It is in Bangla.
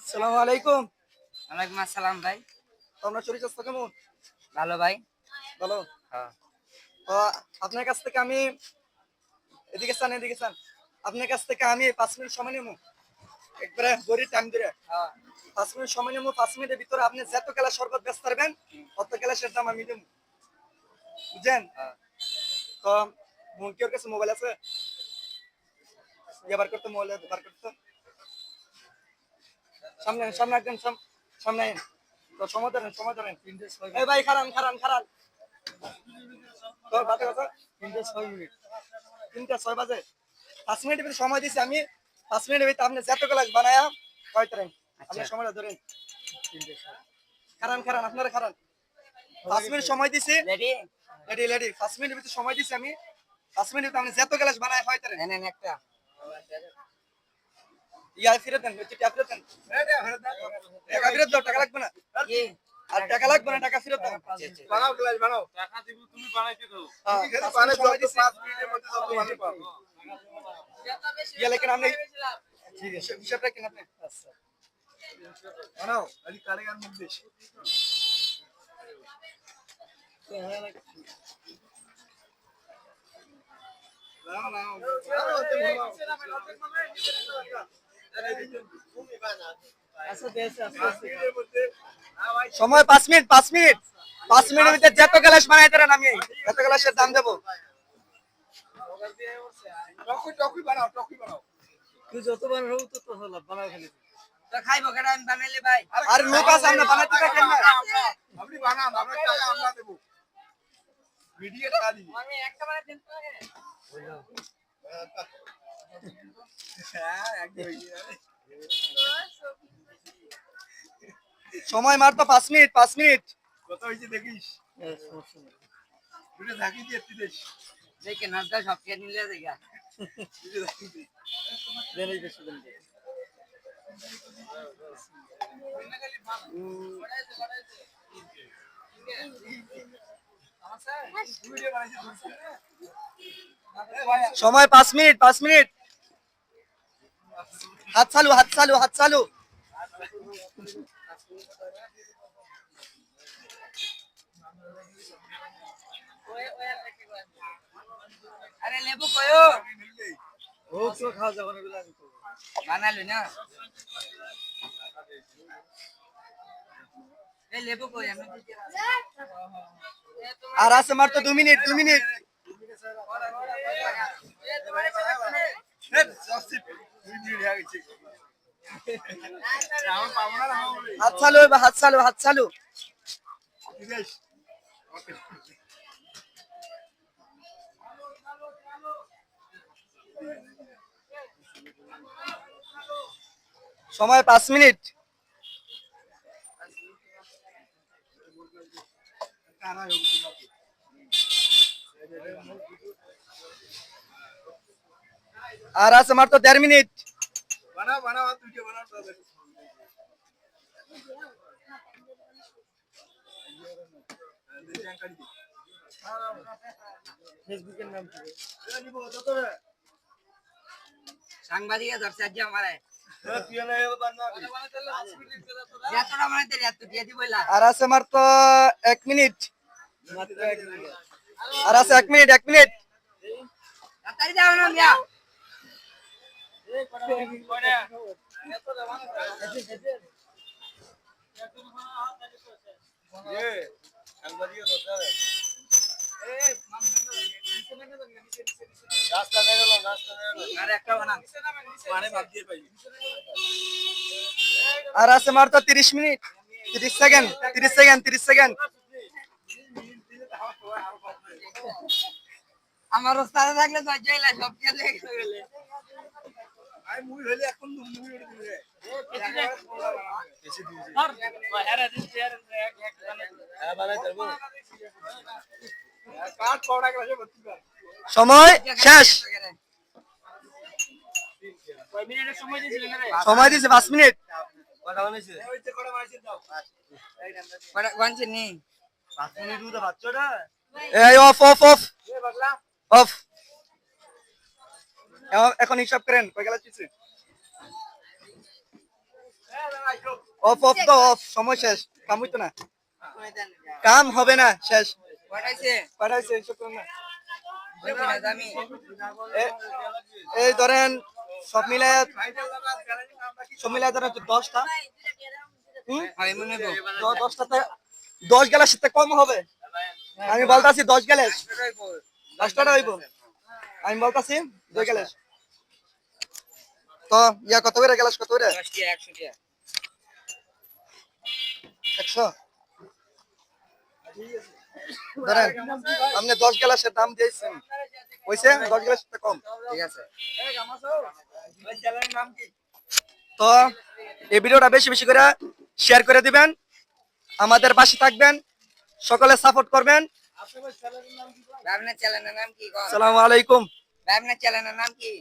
আসসালামু আলাইকুম। ওয়ালাইকুম আসসালাম ভাই। আপনার শরীর স্বাস্থ্য কেমন? ভালো ভাই। ভালো। হ্যাঁ। তো আপনার কাছ থেকে আমি এদিকে চান। আপনার কাছ থেকে আমি 5 মিনিট সময় নেবো। একবারে গড়ি টাইম ধরে। হ্যাঁ। 5 মিনিট সময় নেবো। 5 মিনিটের ভিতরে আপনি যত গ্লাস শরবত বেচতে পারবেন, তত গ্লাসের দাম আমি দেবো। বুঝছেন? হ্যাঁ। তো কেউ কাছে মোবাইল আছে? বার করতে মোবাইল বার করতে। সামনে একদম সামনে আইন। তো সময় ধরেন। এই ভাই খারান। তো বাজে কত? 3:06 মিনিট। 3:06 বাজে। 5 মিনিটের ভিতরে সময় দিছি আমি। 5 মিনিটের ভিতরে আপনি যত গ্লাস বানায়া কয় তরেন। আপনি সময়টা ধরেন। খারান আপনারা খারান। 5 মিনিট সময় দিছি। রেডি 5 মিনিটের ভিতরে সময় দিছি আমি। 5 মিনিটের ভিতরে আপনি যত গ্লাস বানায়া হয় তরেন। নেন একটা। ইয়া ফিরে দেন, টাকা ফিরে দেন। টাকা ফিরে দাও, টাকা লাগবে না। কি? আর টাকা লাগবে না, টাকা ফিরে দাও। বানাও গ্লাস বানাও। টাকা দিব তুমি বানাইতে দাও। তুমি খেলে বানাই সময় দিছি। 5 মিনিটের মধ্যে যত বানাই পাবো। ইয়া লেকিন আপনি ঠিক আছে, হিসাবটা কিনা আপনি। আচ্ছা। বানাও আলি কারিগর নির্দেশ। সময় 5 মিনিট 5 মিনিট 5 মিনিটের ভিতরে যত গ্লাস বানাই তরেন আমি এত গ্লাসের দাম দেবো। টকি বানাও। তুই যত বানাবো তত হলো বানাও খালি। তো খাইবো কেডা আমি বানাইলে ভাই? আর লোক আছে আমরা বানাতে থাকেন না। আপনি বানান আমরা টাকা আমরা দেব। ভিডিও টাকা দিই। আমি একটা বানাই দেন তো আগে। হ্যাঁ একদম। সময় মাত্র 5 মিনিট 5 মিনিট। কত হইছে দেখিস। ভিডিও থাকি দিয়ে দিস। দেখে নাচটা সব কে নিলে দেখা। ভিডিও থাকি দে। দেনই বেশি দেন। ভিডিও বানাইছি দুইটা। সময় 5 মিনিট 5 মিনিট। হাত চালু। আরে লেবু কয়ো? ও তো খাওয়া যাবে না এগুলো আমি করব। বানালো না। এই লেবু কই আমি দিতে। আর আছে মাত্র 2 মিনিট 2 মিনিট। হাত চালু। সময় 5 মিনিট। আর আছে মাত্র 1.5 মিনিট। বানাও দুইটা বানাও তাহলে। ফেসবুকের নাম কি? সাংবাদিক ধরছে আজ আমারে। তুই না এবার বানাবি। যতটা বানাইতে এত দিয়ে দিবইলা। আর আছে মাত্র 1 মিনিট। মাত্র 1 মিনিট। আর আছে 1 মিনিট 1 মিনিট। তাড়াতাড়ি দাও না মিয়া। আর একটা বানান। মানে ভাগ দিয়ে পাই। আর আছে মাত্র 30 মিনিট 30 সেকেন্ড। আমার ওস্তাদে থাকলে সহ্য হইলা সব কে দেখে গেলে। আমি মুই হইলে এখন মুই ওটা দিবে। বেশি দিয়েছি। হ্যাঁ বানাই দেব। কাট পড়া গেছে ভর্তি কর। সময় শেষ। কয় মিনিটের সময় দিয়েছিলেন রে? সময় দিয়েছে 5 মিনিট। কটা বানাইছে? ওই যে কটা বানাইছেন দাও। বড় ওয়ানছে নি 5 মিনিট দুধ বাচ্চাটা। এই অফ এ পাগলা। অফ। এখন হিসাব করেন কয় গেলা চিছে। অফ অফ তো অফ, সময় শেষ, কাম হইতো না, কাম হবে না, শেষ। কটাইছে পাঠাইছে শুক্র না। আমি এই ধরেন সব মিলায় ধরেন 10টা, আমি মনে করব 10টাতে 10 গ্লাস সাথে কম হবে। আমি বলতাছি 10 গ্লাস, 10টা হইব। আমি বলতাছি 2 গ্লাস। তো ইয়া কত করে গ্লাস, কত করে? 10 টিয়া 100 টিয়া 100। ধরেন আপনি 10 গ্লাসের দাম দিয়েছেন, হইছে 10 গ্লাস সাথে কম। ঠিক আছে। তো এই ভিডিওটা বেশি বেশি করে শেয়ার করে দিবেন, আমাদের পাশে থাকবেন, সকলে সাপোর্ট করবেন। আপনার চ্যানেলের নাম কি? আসসালামু আলাইকুম। আপনার চ্যানেলের নাম কি?